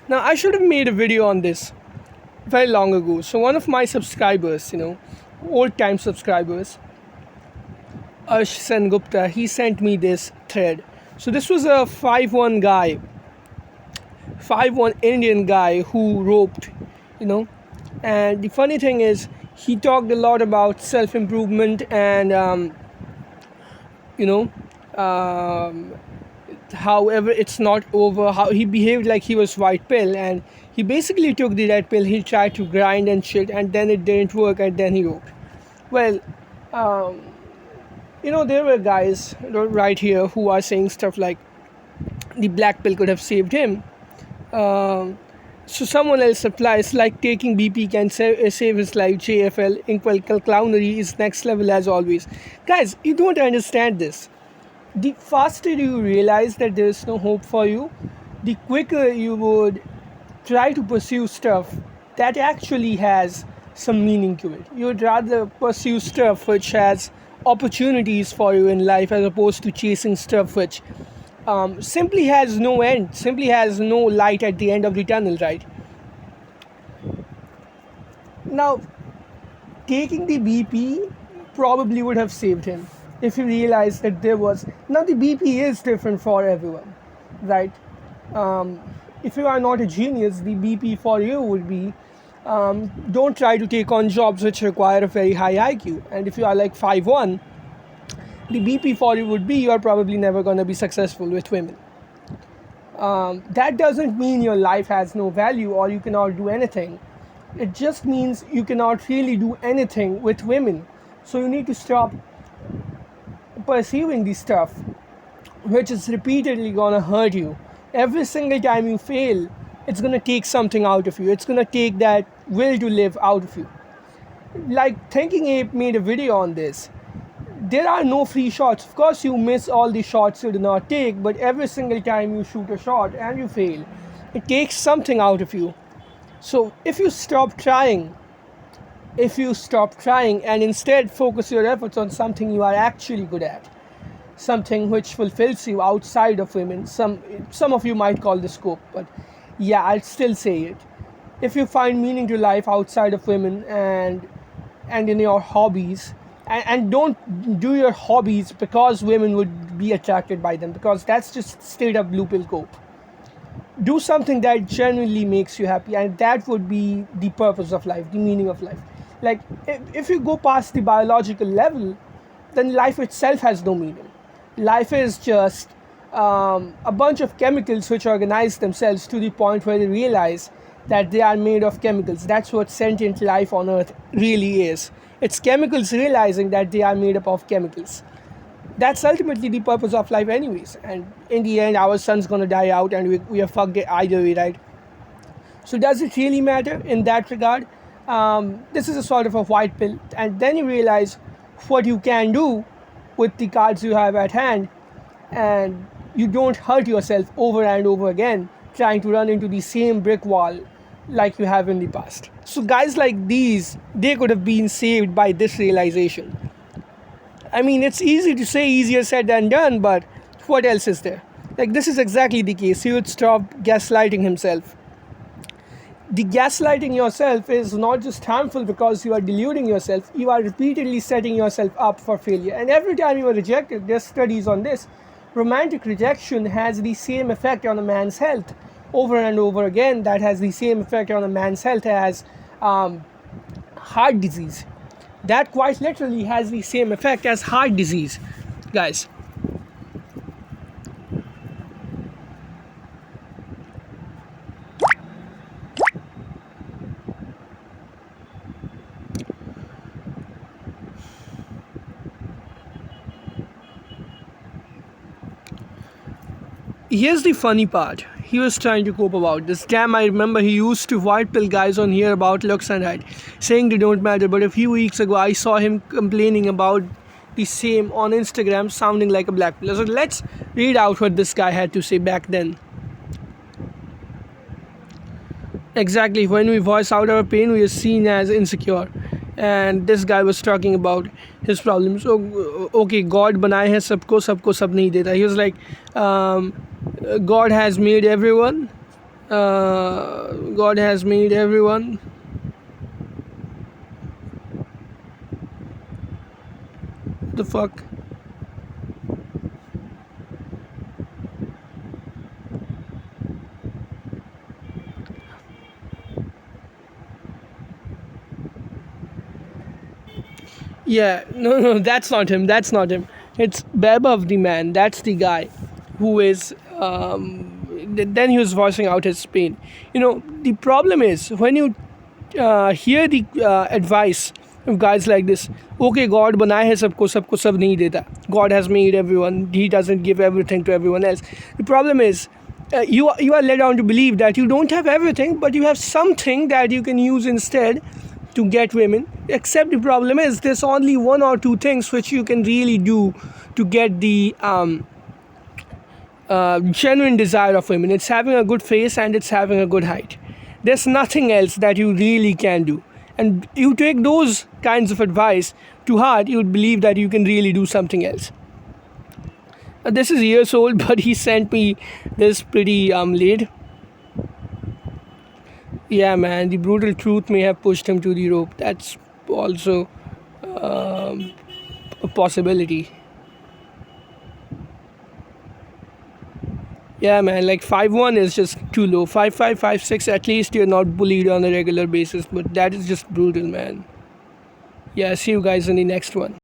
Now, I should have made a video on this very long ago. So one of my subscribers, old time subscribers, Ash Sen Gupta, he sent me this thread. So this was a 5'1" guy, 5'1" Indian guy who roped, you know. And the funny thing is, he talked a lot about self-improvement and, you know, um, however it's not over, how he behaved like he was white pill, and he basically took the red pill. He tried to grind and shit, and then it didn't work, and then he wrote, well, um, there were guys right here who are saying stuff like the black pill could have saved him. So someone else replies, like taking BP can save his life. JFL inquel clownery is next level as always. Guys, you don't understand this. The faster you realize that there is no hope for you, the quicker you would try to pursue stuff that actually has some meaning to it. You would rather pursue stuff which has opportunities for you in life as opposed to chasing stuff which simply has no end, simply has no light at the end of the tunnel, right? Now, taking the BP probably would have saved him if he realized that there was. Now, the BP is different for everyone, right? If you are not a genius, the BP for you would be don't try to take on jobs which require a very high IQ. And if you are like 5'1", the BP for you would be you are probably never going to be successful with women. That doesn't mean your life has no value or you cannot do anything. It just means you cannot really do anything with women. So you need to stop pursuing the stuff which is repeatedly going to hurt you. Every single time you fail, it's going to take something out of you. It's going to take that will to live out of you. Like Thinking Ape made a video on this. There are no free shots. Of course, you miss all the shots you do not take, but every single time you shoot a shot and you fail, it takes something out of you. So if you stop trying and instead focus your efforts on something you are actually good at, something which fulfills you outside of women, some of you might call this scope, but yeah, I'll still say it. If you find meaning to life outside of women and in your hobbies, and don't do your hobbies because women would be attracted by them, because that's just straight up blue pill cope. Do something that genuinely makes you happy, and that would be the purpose of life, the meaning of life. Like, if you go past the biological level, then life itself has no meaning. Life is just a bunch of chemicals which organize themselves to the point where they realize that they are made of chemicals. That's what sentient life on Earth really is. It's chemicals realizing that they are made up of chemicals. That's ultimately the purpose of life anyways. And in the end, our sun's going to die out and we are fucked either way, right? So does it really matter in that regard? This is a sort of a white pill. And then you realize what you can do with the cards you have at hand, and you don't hurt yourself over and over again trying to run into the same brick wall like you have in the past. So guys like these, they could have been saved by this realization. I mean, it's easy to say, easier said than done, but what else is there? Like, this is exactly the case. He would stop gaslighting himself. The gaslighting yourself is not just harmful because you are deluding yourself, you are repeatedly setting yourself up for failure. And every time you are rejected, there's studies on this, romantic rejection has the same effect on a man's health. Over and over again, that has the same effect on a man's health as heart disease. That quite literally has the same effect as heart disease, guys. Here's the funny part. He was trying to cope about this. Damn, I remember he used to white pill guys on here about looks and height, saying they don't matter. But a few weeks ago, I saw him complaining about the same on Instagram, sounding like a black pill. So let's read out what this guy had to say back then. Exactly, when we voice out our pain, we are seen as insecure. And this guy was talking about his problems. So, okay, God बनाए है सबको सब नहीं देता. He was like, God has made everyone. God has made everyone. The fuck. Yeah, no, no, that's not him. That's not him. It's Bebov the man. That's the guy who is. Then he was voicing out his pain. The problem is when you hear the advice of guys like this. Okay, God बनाया है सबको सब नहीं देता. God has made everyone. He doesn't give everything to everyone else. The problem is. You are led on to believe that you don't have everything, but you have something that you can use instead to get women. Except the problem is there's only one or two things which you can really do to get the genuine desire of women. It's having a good face and it's having a good height. There's nothing else that you really can do. And you take those kinds of advice to heart, you would believe that you can really do something else. This is years old, but he sent me this pretty late. Yeah, man, the brutal truth may have pushed him to the rope. That's also a possibility. Yeah, man, like 5'1" is just too low. 5'5", 5'6", at least you're not bullied on a regular basis, but that is just brutal, man. Yeah, see you guys in the next one.